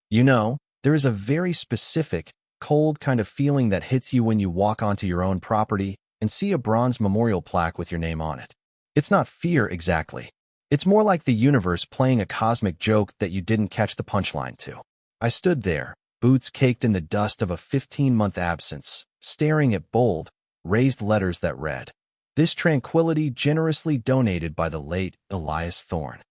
There is a very specific, cold kind of feeling that hits you when you walk onto your own property and see a bronze memorial plaque with your name on it. It's not fear exactly. It's more like the universe playing a cosmic joke that you didn't catch the punchline to. I stood there, boots caked in the dust of a 15-month absence, staring at bold, raised letters that read, "This tranquility generously donated by the late Elias Thorne."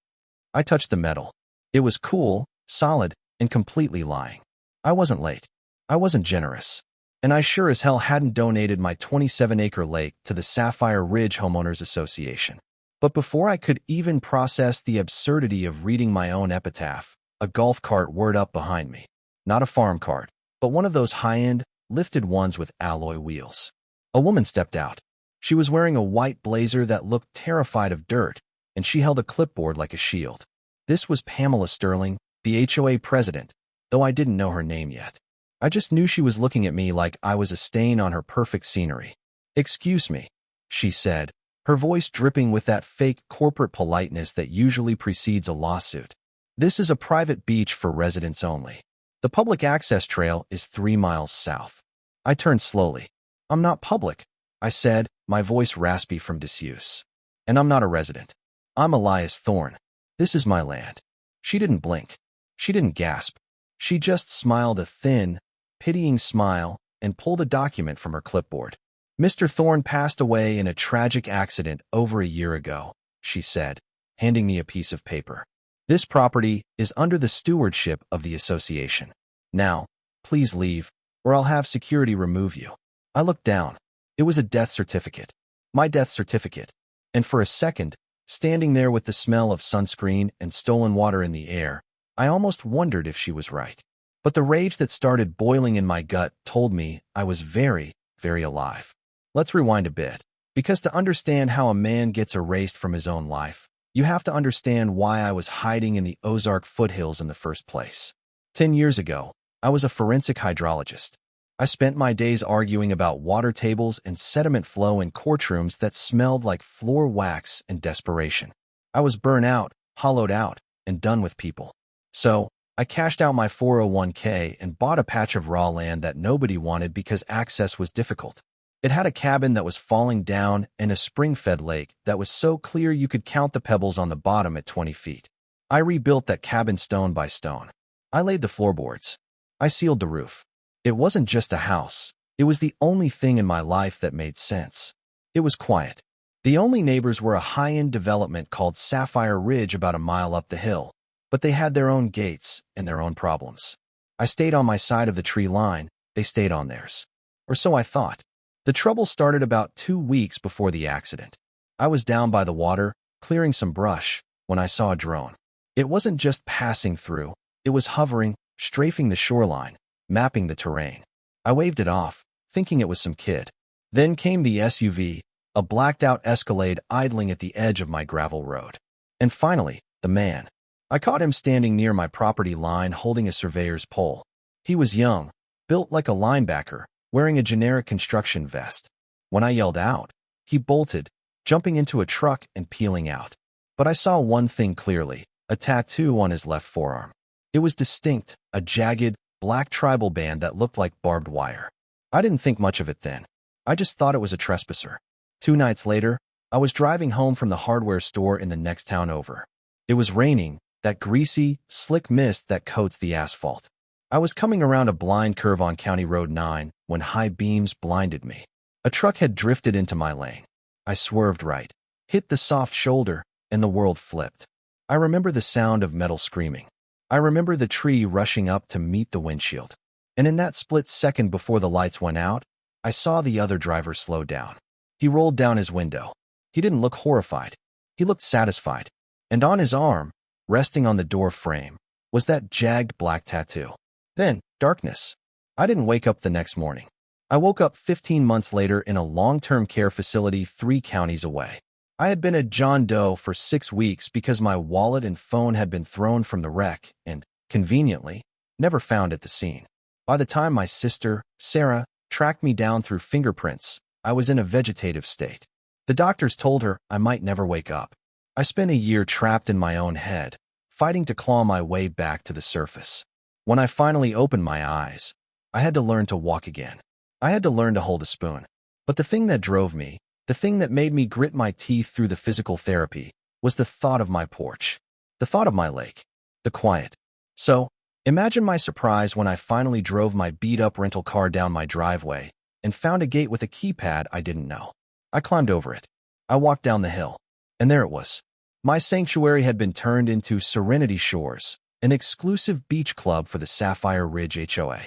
I touched the metal. It was cool, solid, and completely lying. I wasn't late. I wasn't generous. And I sure as hell hadn't donated my 27-acre lake to the Sapphire Ridge Homeowners Association. But before I could even process the absurdity of reading my own epitaph, a golf cart whirred up behind me. Not a farm cart, but one of those high-end, lifted ones with alloy wheels. A woman stepped out. She was wearing a white blazer that looked terrified of dirt, and she held a clipboard like a shield. This was Pamela Sterling, the HOA president, though I didn't know her name yet. I just knew she was looking at me like I was a stain on her perfect scenery. "Excuse me," she said, her voice dripping with that fake corporate politeness that usually precedes a lawsuit. "This is a private beach for residents only. The public access trail is 3 miles south." I turned slowly. "I'm not public," I said, my voice raspy from disuse. "And I'm not a resident. I'm Elias Thorne. This is my land." She didn't blink. She didn't gasp. She just smiled a thin, pitying smile and pulled a document from her clipboard. "Mr. Thorne passed away in a tragic accident over a year ago," she said, handing me a piece of paper. "This property is under the stewardship of the association. Now, please leave, or I'll have security remove you." I looked down. It was a death certificate. My death certificate. And for a second, standing there with the smell of sunscreen and stolen water in the air, I almost wondered if she was right. But the rage that started boiling in my gut told me I was very, very alive. Let's rewind a bit. Because to understand how a man gets erased from his own life, you have to understand why I was hiding in the Ozark foothills in the first place. 10 years ago, I was a forensic hydrologist. I spent my days arguing about water tables and sediment flow in courtrooms that smelled like floor wax and desperation. I was burnt out, hollowed out, and done with people. So, I cashed out my 401k and bought a patch of raw land that nobody wanted because access was difficult. It had a cabin that was falling down and a spring-fed lake that was so clear you could count the pebbles on the bottom at 20 feet. I rebuilt that cabin stone by stone. I laid the floorboards. I sealed the roof. It wasn't just a house. It was the only thing in my life that made sense. It was quiet. The only neighbors were a high-end development called Sapphire Ridge about a mile up the hill, but they had their own gates and their own problems. I stayed on my side of the tree line. They stayed on theirs. Or so I thought. The trouble started about 2 weeks before the accident. I was down by the water, clearing some brush, when I saw a drone. It wasn't just passing through. It was hovering, strafing the shoreline, mapping the terrain. I waved it off, thinking it was some kid. Then came the SUV, a blacked-out Escalade idling at the edge of my gravel road. And finally, the man. I caught him standing near my property line holding a surveyor's pole. He was young, built like a linebacker, wearing a generic construction vest. When I yelled out, he bolted, jumping into a truck and peeling out. But I saw one thing clearly, a tattoo on his left forearm. It was distinct, a jagged, black tribal band that looked like barbed wire. I didn't think much of it then. I just thought it was a trespasser. 2 nights later, I was driving home from the hardware store in the next town over. It was raining, that greasy, slick mist that coats the asphalt. I was coming around a blind curve on County Road 9 when high beams blinded me. A truck had drifted into my lane. I swerved right, hit the soft shoulder, and the world flipped. I remember the sound of metal screaming. I remember the tree rushing up to meet the windshield. And in that split second before the lights went out, I saw the other driver slow down. He rolled down his window. He didn't look horrified. He looked satisfied. And on his arm, resting on the door frame, was that jagged black tattoo. Then, darkness. I didn't wake up the next morning. I woke up 15 months later in a long-term care facility 3 counties away. I had been at John Doe for 6 weeks because my wallet and phone had been thrown from the wreck and, conveniently, never found at the scene. By the time my sister, Sarah, tracked me down through fingerprints, I was in a vegetative state. The doctors told her I might never wake up. I spent a year trapped in my own head, fighting to claw my way back to the surface. When I finally opened my eyes, I had to learn to walk again. I had to learn to hold a spoon. But the thing that drove me, the thing that made me grit my teeth through the physical therapy, was the thought of my porch. The thought of my lake. The quiet. So, imagine my surprise when I finally drove my beat-up rental car down my driveway and found a gate with a keypad I didn't know. I climbed over it. I walked down the hill. And there it was. My sanctuary had been turned into Serenity Shores, an exclusive beach club for the Sapphire Ridge HOA.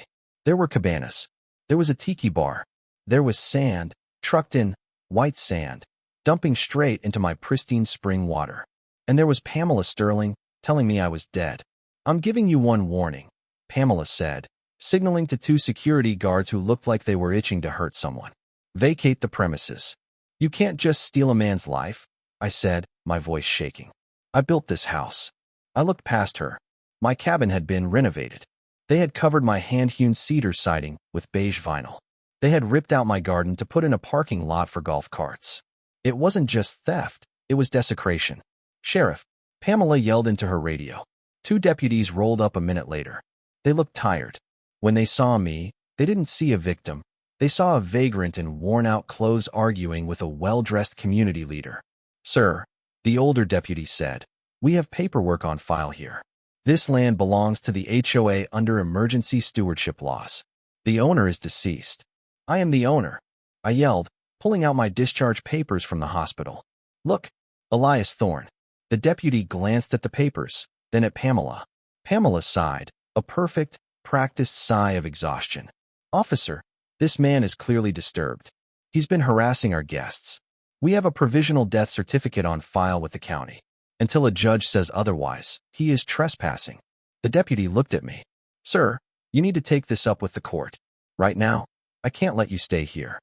There were cabanas. There was a tiki bar. There was sand, trucked in, white sand, dumping straight into my pristine spring water. And there was Pamela Sterling telling me I was dead. "I'm giving you one warning," Pamela said, signaling to two security guards who looked like they were itching to hurt someone. "Vacate the premises. You can't just steal a man's life," I said, my voice shaking. "I built this house." I looked past her. My cabin had been renovated. They had covered my hand-hewn cedar siding with beige vinyl. They had ripped out my garden to put in a parking lot for golf carts. It wasn't just theft, it was desecration. "Sheriff," Pamela yelled into her radio. Two deputies rolled up a minute later. They looked tired. When they saw me, they didn't see a victim. They saw a vagrant in worn-out clothes arguing with a well-dressed community leader. "Sir," the older deputy said, "we have paperwork on file here. This land belongs to the HOA under emergency stewardship laws. The owner is deceased." "I am the owner," I yelled, pulling out my discharge papers from the hospital. "Look, Elias Thorne." The deputy glanced at the papers, then at Pamela. Pamela sighed, a perfect, practiced sigh of exhaustion. "Officer, this man is clearly disturbed. He's been harassing our guests. We have a provisional death certificate on file with the county. Until a judge says otherwise, he is trespassing." The deputy looked at me. "Sir, you need to take this up with the court. Right now, I can't let you stay here.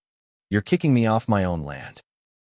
You're kicking me off my own land."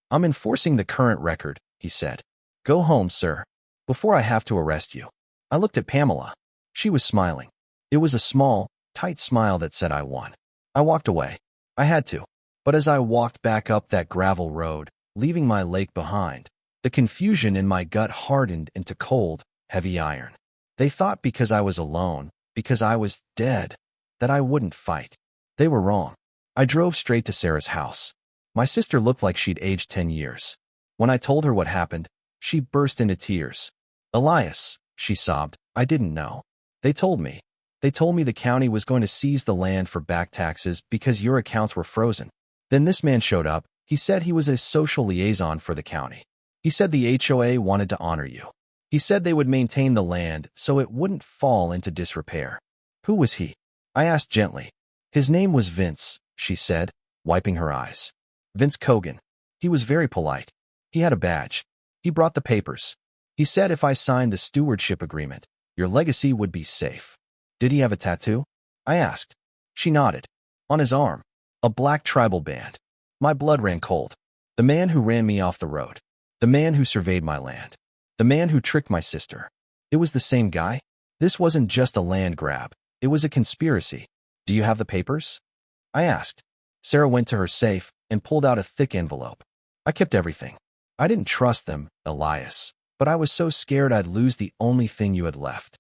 "I'm enforcing the current record," he said. "Go home, sir, before I have to arrest you." I looked at Pamela. She was smiling. It was a small, tight smile that said I won. I walked away. I had to. But as I walked back up that gravel road, leaving my lake behind, the confusion in my gut hardened into cold, heavy iron. They thought because I was alone, because I was dead, that I wouldn't fight. They were wrong. I drove straight to Sarah's house. My sister looked like she'd aged 10 years. When I told her what happened, she burst into tears. "Elias," she sobbed, "I didn't know. They told me. They told me the county was going to seize the land for back taxes because your accounts were frozen. Then this man showed up. He said he was a social liaison for the county. He said the HOA wanted to honor you. He said they would maintain the land so it wouldn't fall into disrepair." "Who was he?" I asked gently. "His name was Vince," she said, wiping her eyes. "Vince Kogan. He was very polite. He had a badge. He brought the papers. He said if I signed the stewardship agreement, your legacy would be safe." "Did he have a tattoo?" I asked. She nodded. "On his arm. A black tribal band." My blood ran cold. The man who ran me off the road. The man who surveyed my land. The man who tricked my sister. It was the same guy? This wasn't just a land grab. It was a conspiracy. "Do you have the papers?" I asked. Sarah went to her safe and pulled out a thick envelope. "I kept everything. I didn't trust them, Elias, but I was so scared I'd lose the only thing you had left."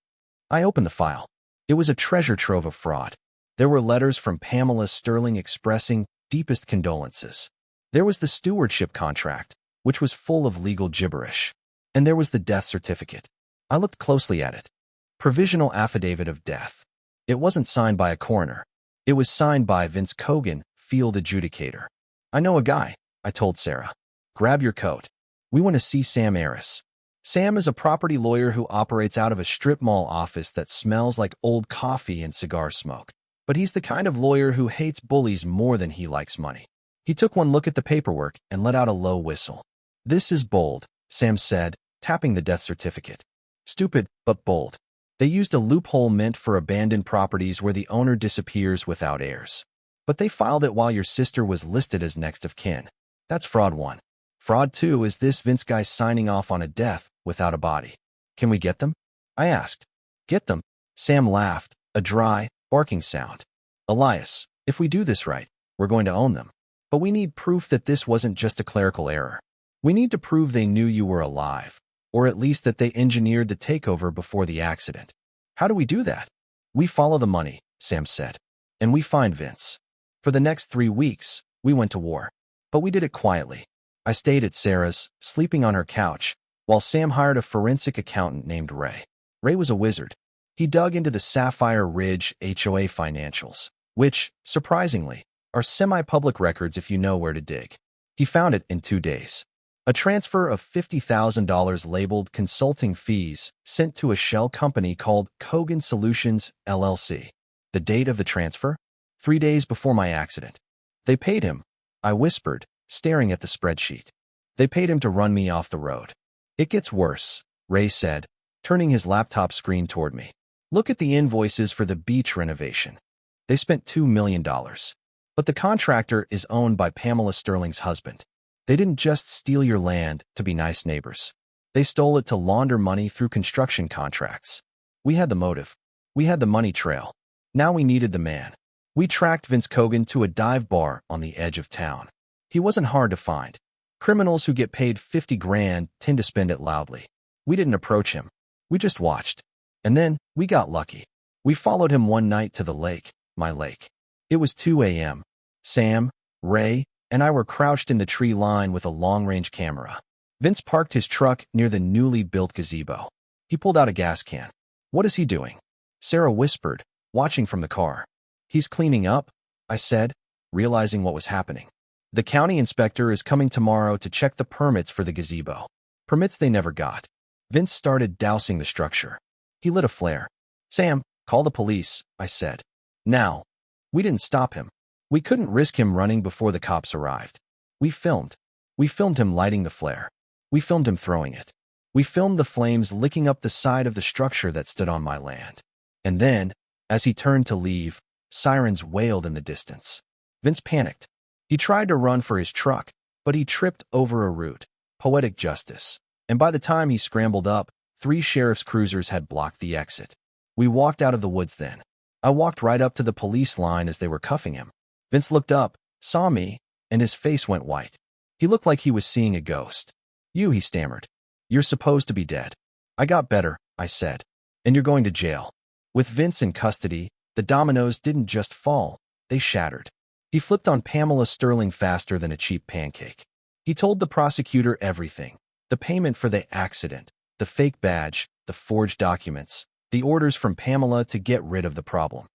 I opened the file. It was a treasure trove of fraud. There were letters from Pamela Sterling expressing deepest condolences. There was the stewardship contract, which was full of legal gibberish. And there was the death certificate. I looked closely at it. Provisional affidavit of death. It wasn't signed by a coroner. It was signed by Vince Kogan, field adjudicator. "I know a guy," I told Sarah. "Grab your coat. We want to see Sam Aris." Sam is a property lawyer who operates out of a strip mall office that smells like old coffee and cigar smoke. But he's the kind of lawyer who hates bullies more than he likes money. He took one look at the paperwork and let out a low whistle. "This is bold," Sam said, tapping the death certificate. "Stupid, but bold. They used a loophole meant for abandoned properties where the owner disappears without heirs. But they filed it while your sister was listed as next of kin. That's fraud 1. Fraud 2 is this Vince guy signing off on a death without a body. Can we get them?" I asked. "Get them?" Sam laughed, a dry, barking sound. "Elias, if we do this right, we're going to own them. But we need proof that this wasn't just a clerical error. We need to prove they knew you were alive, or at least that they engineered the takeover before the accident." "How do we do that?" We follow the money, Sam said. And we find Vince. For the next 3 weeks, we went to war. But we did it quietly. I stayed at Sarah's, sleeping on her couch, while Sam hired a forensic accountant named Ray. Ray was a wizard. He dug into the Sapphire Ridge HOA financials, which, surprisingly, are semi-public records if you know where to dig. He found it in 2 days. A transfer of $50,000 labeled consulting fees sent to a shell company called Kogan Solutions, LLC. The date of the transfer? 3 days before my accident. They paid him, I whispered, staring at the spreadsheet. They paid him to run me off the road. It gets worse, Ray said, turning his laptop screen toward me. Look at the invoices for the beach renovation. They spent $2 million. But the contractor is owned by Pamela Sterling's husband. They didn't just steal your land to be nice neighbors. They stole it to launder money through construction contracts. We had the motive. We had the money trail. Now we needed the man. We tracked Vince Kogan to a dive bar on the edge of town. He wasn't hard to find. Criminals who get paid 50 grand tend to spend it loudly. We didn't approach him. We just watched. And then we got lucky. We followed him one night to the lake, my lake. It was 2 a.m. Sam, Ray, and I were crouched in the tree line with a long-range camera. Vince parked his truck near the newly built gazebo. He pulled out a gas can. What is he doing? Sarah whispered, watching from the car. He's cleaning up, I said, realizing what was happening. The county inspector is coming tomorrow to check the permits for the gazebo. Permits they never got. Vince started dousing the structure. He lit a flare. Sam, call the police, I said. Now. We didn't stop him. We couldn't risk him running before the cops arrived. We filmed. We filmed him lighting the flare. We filmed him throwing it. We filmed the flames licking up the side of the structure that stood on my land. And then, as he turned to leave, sirens wailed in the distance. Vince panicked. He tried to run for his truck, but he tripped over a root. Poetic justice. And by the time he scrambled up, 3 sheriff's cruisers had blocked the exit. We walked out of the woods then. I walked right up to the police line as they were cuffing him. Vince looked up, saw me, and his face went white. He looked like he was seeing a ghost. He stammered. You're supposed to be dead. I got better, I said. And you're going to jail. With Vince in custody, the dominoes didn't just fall, they shattered. He flipped on Pamela Sterling faster than a cheap pancake. He told the prosecutor everything. The payment for the accident, the fake badge, the forged documents, the orders from Pamela to get rid of the problem.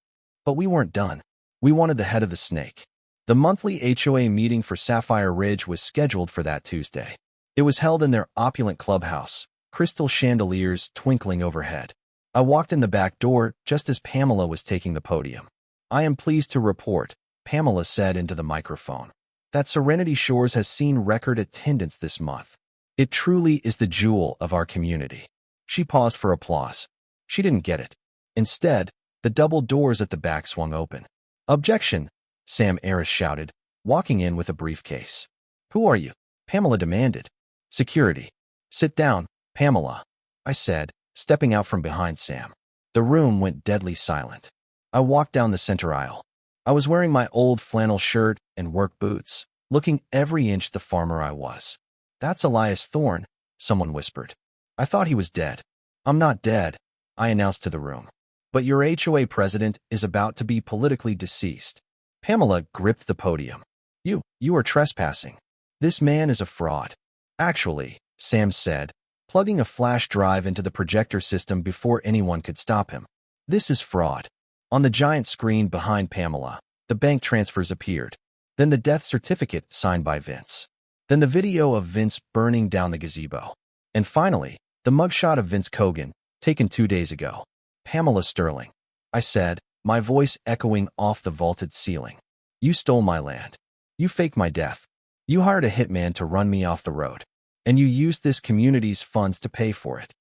But we weren't done. We wanted the head of the snake. The monthly HOA meeting for Sapphire Ridge was scheduled for that Tuesday. It was held in their opulent clubhouse, crystal chandeliers twinkling overhead. I walked in the back door just as Pamela was taking the podium. I am pleased to report, Pamela said into the microphone, that Serenity Shores has seen record attendance this month. It truly is the jewel of our community. She paused for applause. She didn't get it. Instead, the double doors at the back swung open. Objection, Sam Harris shouted, walking in with a briefcase. Who are you? Pamela demanded. Security. Sit down, Pamela, I said, stepping out from behind Sam. The room went deadly silent. I walked down the center aisle. I was wearing my old flannel shirt and work boots, looking every inch the farmer I was. That's Elias Thorne, someone whispered. I thought he was dead. I'm not dead, I announced to the room. But your HOA president is about to be politically deceased. Pamela gripped the podium. You are trespassing. This man is a fraud. Actually, Sam said, plugging a flash drive into the projector system before anyone could stop him. This is fraud. On the giant screen behind Pamela, the bank transfers appeared. Then the death certificate signed by Vince. Then the video of Vince burning down the gazebo. And finally, the mugshot of Vince Kogan, taken 2 days ago. Pamela Sterling, I said, my voice echoing off the vaulted ceiling. You stole my land. You faked my death. You hired a hitman to run me off the road. And you used this community's funds to pay for it.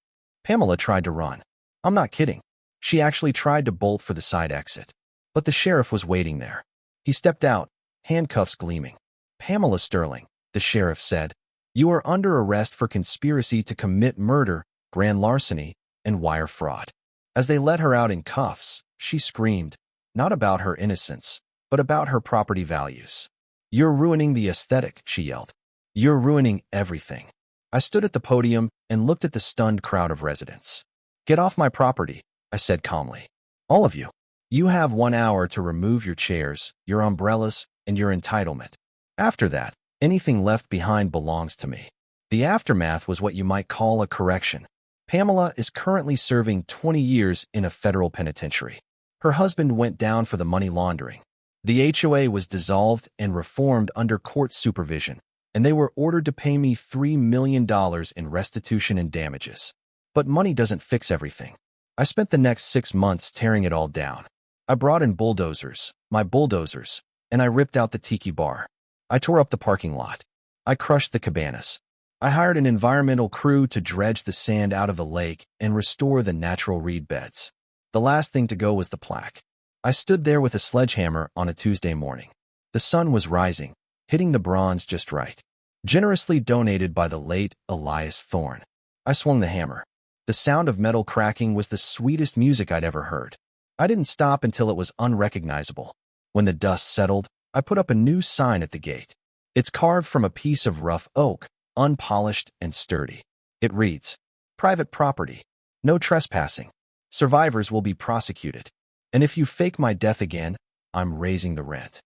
Pamela tried to run. I'm not kidding. She actually tried to bolt for the side exit. But the sheriff was waiting there. He stepped out, handcuffs gleaming. Pamela Sterling, the sheriff said, you are under arrest for conspiracy to commit murder, grand larceny, and wire fraud. As they let her out in cuffs, she screamed, not about her innocence, but about her property values. You're ruining the aesthetic, she yelled. You're ruining everything. I stood at the podium and looked at the stunned crowd of residents. Get off my property, I said calmly. All of you. You have 1 hour to remove your chairs, your umbrellas, and your entitlement. After that, anything left behind belongs to me. The aftermath was what you might call a correction. Pamela is currently serving 20 years in a federal penitentiary. Her husband went down for the money laundering. The HOA was dissolved and reformed under court supervision, and they were ordered to pay me $3 million in restitution and damages. But money doesn't fix everything. I spent the next 6 months tearing it all down. I brought in bulldozers, my bulldozers, and I ripped out the tiki bar. I tore up the parking lot. I crushed the cabanas. I hired an environmental crew to dredge the sand out of the lake and restore the natural reed beds. The last thing to go was the plaque. I stood there with a sledgehammer on a Tuesday morning. The sun was rising, hitting the bronze just right. Generously donated by the late Elias Thorne. I swung the hammer. The sound of metal cracking was the sweetest music I'd ever heard. I didn't stop until it was unrecognizable. When the dust settled, I put up a new sign at the gate. It's carved from a piece of rough oak, unpolished and sturdy. It reads, "Private property. No trespassing. Survivors will be prosecuted. And if you fake my death again, I'm raising the rent."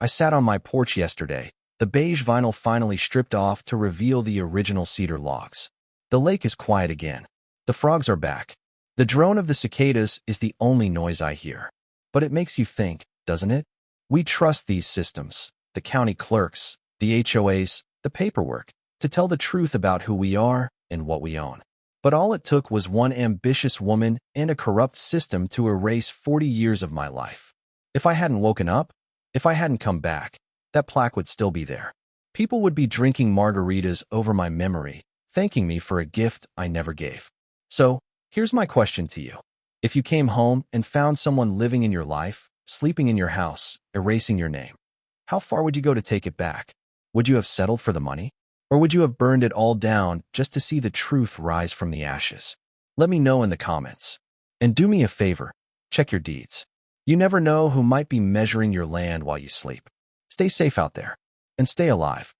I sat on my porch yesterday, the beige vinyl finally stripped off to reveal the original cedar logs. The lake is quiet again. The frogs are back. The drone of the cicadas is the only noise I hear. But it makes you think, doesn't it? We trust these systems, the county clerks, the HOAs, the paperwork, to tell the truth about who we are and what we own. But all it took was one ambitious woman and a corrupt system to erase 40 years of my life. If I hadn't woken up, if I hadn't come back, that plaque would still be there. People would be drinking margaritas over my memory, thanking me for a gift I never gave. So, here's my question to you. If you came home and found someone living in your life, sleeping in your house, erasing your name, how far would you go to take it back? Would you have settled for the money? Or would you have burned it all down just to see the truth rise from the ashes? Let me know in the comments. And do me a favor, check your deeds. You never know who might be measuring your land while you sleep. Stay safe out there, and stay alive.